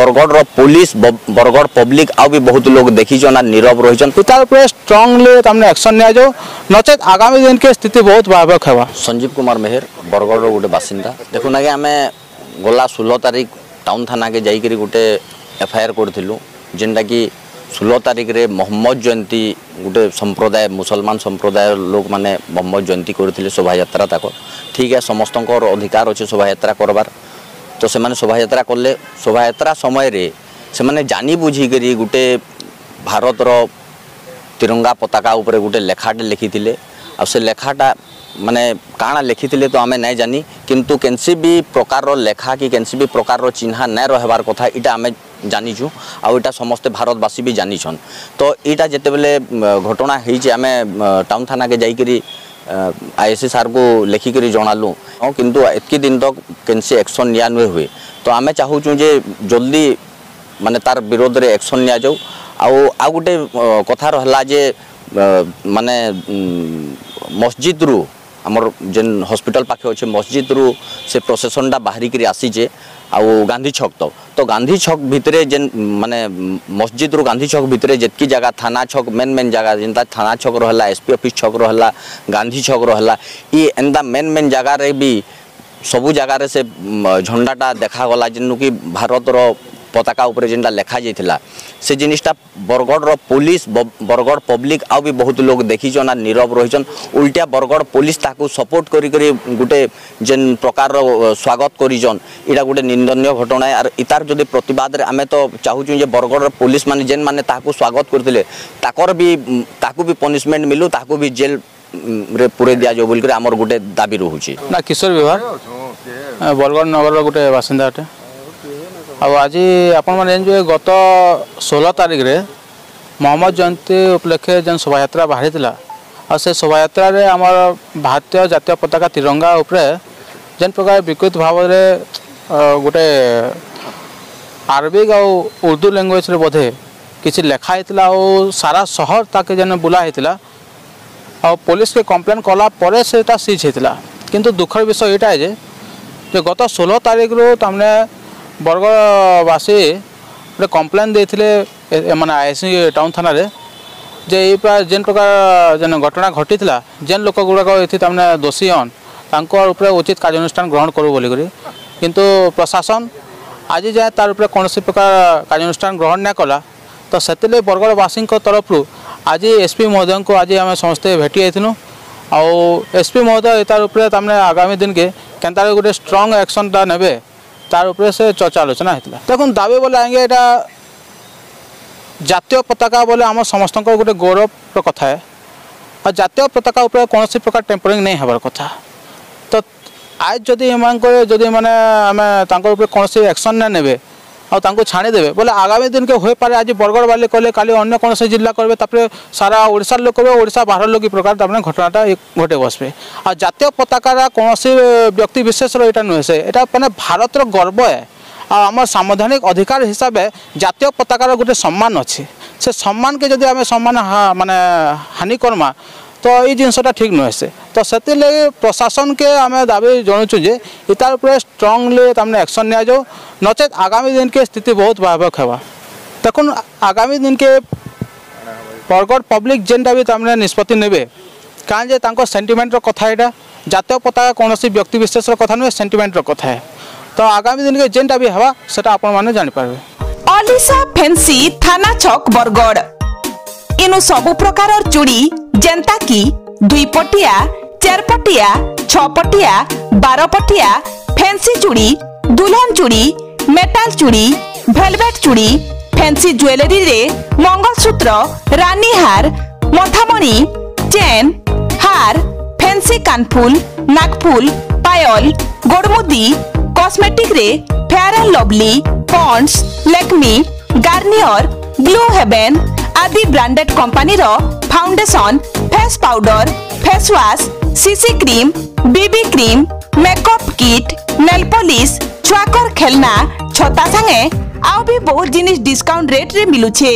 Bargarh police Bargarh public आ भी बहुत लोग देखी ना नीरव रही स्ट्रांगली तमने एक्शन निया जो नचेत आगामी दिन के स्थिति बहुत भयावह है। संजीव कुमार मेहर बरगढ़ गोटे बासिंदा देखुना कि आम गला 16 तारिख टाउन थाना के जाइए गोटे एफआईआर करूँ जेनटा कि 16 तारिख रे मोहम्मद जयंती गोटे संप्रदाय मुसलमान संप्रदाय लोक मैंने मोहम्मद जयंती करते शोभा यात्रा तक ठीक है समस्त अधिकार अच्छे शोभा यात्रा करवार तो से मैंने शोभा यात्रा कले शोभा यात्रा समय रे से मैंने जानी बुझीक गोटे भारतर तिरंगा पताका उपरे गोटे लेखाटे लिखी आ से लेखाटा माने काଣା लिखी तो आमे नहीं जानी किंतु कैंसी भी प्रकार लेखा कि कैंसी भी प्रकार चिन्ह नहीं रहबार कथा इटा आमे जानीचु आ इटा समस्ते भारतवासी भी जानीछन तो इटा जेते बेले घटना होइछे आमे टाउन थाना के जाइकरी आईएससी सार को लिखिक जनालु किंतु एतकी दिन तक कैंसी एक्शन निया नुहे हुए तो आमे चाहूँ जे जल्दी माने तार विरोध रे एक्शन निया जाऊ आ गोटे कथा रहला जे माने मस्जिद रु आमर जेन हॉस्पिटल पाखे अच्छे मस्जिद रु से प्रोसेसनटा बाहरिक आसीचे आउ गांधी छक तो गांधी छक भितरे जेन माने मस्जिद रु गांधी छक भितरे जेतकी जगह थाना छक मेन जगह जेनता थाना छक रहला एसपी ऑफिस छक रहला गांधी छक रहला ये एंदा मेन जगह रे भी सबू जगार से झंडाटा देखागला जेनु कि भारतर पताका उपरे जेनटा लेखा जाइथिला से जिनिसटा बरगढ़ पुलिस बरगढ़ पब्लिक आ भी बहुत लोग देखी ना नीरव रही उल्टा बरगढ़ पुलिस ताकू सपोर्ट करी गोटे जेन प्रकार स्वागत करिजन इटा गोटे निंदनीय घटना है और इतार जदि प्रतिवाद रे आमे तो चाहूँ जे बरगढ़ पुलिस माने जेन माने ताकू स्वागत करथिले ताकर भी ताकू भी पनिशमेंट मिलू ताकू भी जेल रे पूरे दिया जो बोल आमर गोटे दाबी रहुछि ना किशोर विभाग बरगढ़ नगर गोटे बासिंदा अटे आज आपण मैंने जो गत 16 तारिख रे मोहम्मद जयंती उपलक्षे जेन शोभा यात्रा बाहरी आ से शोभा यात्रा रे आमर भारतीय जातीय पताका तिरंगा उपरे जेन प्रकार विकृत भाव गोटे अरबिक और उर्दू लैंग्वेज रे बोधे किसी लेखा होता सारा शहर ताके जेन बुला होता और पुलिस के कंप्लेन कला परे से सीज होता किंतु दुखर विषय यहाँ है जे गत 16 तारिख रू तमने बरगढ़वासी गोटे कंप्लेन देते माने आईएससी टाउन थाना रे जे जेन प्रकार जेन घटना घटी जेन लोक गुड़ाक ये दोषी हन तांकर उचित कार्यानुष्ठान ग्रहण करूँ बोलिक किंतु प्रशासन आज जाए तार कौन प्रकार कार्यानुष्ठान ग्रहण नहीं कला तो से बरगढ़वासी तरफ आज एसपी महोदय को आज आम समस्ते भेटी जाइनु एसपी महोदय तार तमने आगामी दिन के केन्ता गोटे स्ट्रॉन्ग एक्शनटा नेबे तार उपरे से चर्चा आलोचना होता देखो दाबी बोले आएंगे यहाँ जातीय पताका बोले आम समस्त गोटे गौरव कथा है और जातीय पताका उपरे कौन प्रकार टेम्परिंग नहीं हबार कथा तो आज जदि जदि माने आम कौन एक्शन नहीं नेबे और छाणीदेवे बोले आगामी दिन के हो पारे आज बरगढ़ वाले कले काली अन्य कौन जिला करेंगे तापर सारा ओडिशा लोग करेंगे ओडिशा बाहर लोग प्रकार तमाम घटनाटा घटे बसबे आ जातीय पताकार कौन व्यक्ति विशेष यहाँ नुहे से यहाँ मैंने भारतर गर्व है आम संवैधानिक अधिकार हिसाब से जातीय पताकार गोटे सम्मान अच्छे से सम्मान के जदि आम सम्मान माने हानि करमा तो ये जिनसटा ठीक नुहे से तो से प्रशासन के आम दाबी जनाचु जे इतार उपरे स्ट्रांगली तमने एक्शन निया जाऊ नचेत आगामी दिन के स्थिति बहुत भयावह है देखो आगामी दिन के बरगढ़ पब्लिक जेनटा भी तमने निष्पत्ति नेबे कहाँ जे तांको सेंटिमेंट कथा यहाँ जातीय पताका कौन व्यक्ति विशेष कथा नुहे सेंटिमेंट कथा है तो आगामी दिन के जेनटा भी हवा सेटा आपण माने जानि पारबे। ओलिसा फैंसी थाना चौक बरगढ़ इनु सबु प्रकार चूड़ी जेंता की 2 पटिया 4 पटिया 6 पटिया 12 पटिया फैंसी चूड़ी दुल्हन चूड़ी मेटल चूड़ी वेलवेट चूड़ी फैंसी ज्वेलरी रे मंगलसूत्र रानी हार मथामणी चेन हार फैंसी कानफुल नाकफुल पायल गोड़मुदी कॉस्मेटिक रे Fair and Lovely Pond's Lakme Garnier Blue Heaven आदि ब्रांडेड कंपनी रो foundation face powder face wash CC cream BB cream makeup kit nail polish छुआकर खेलना छता संगे आउ भी बहुत जिनिस डिस्काउंट रेट रे मिलुछे।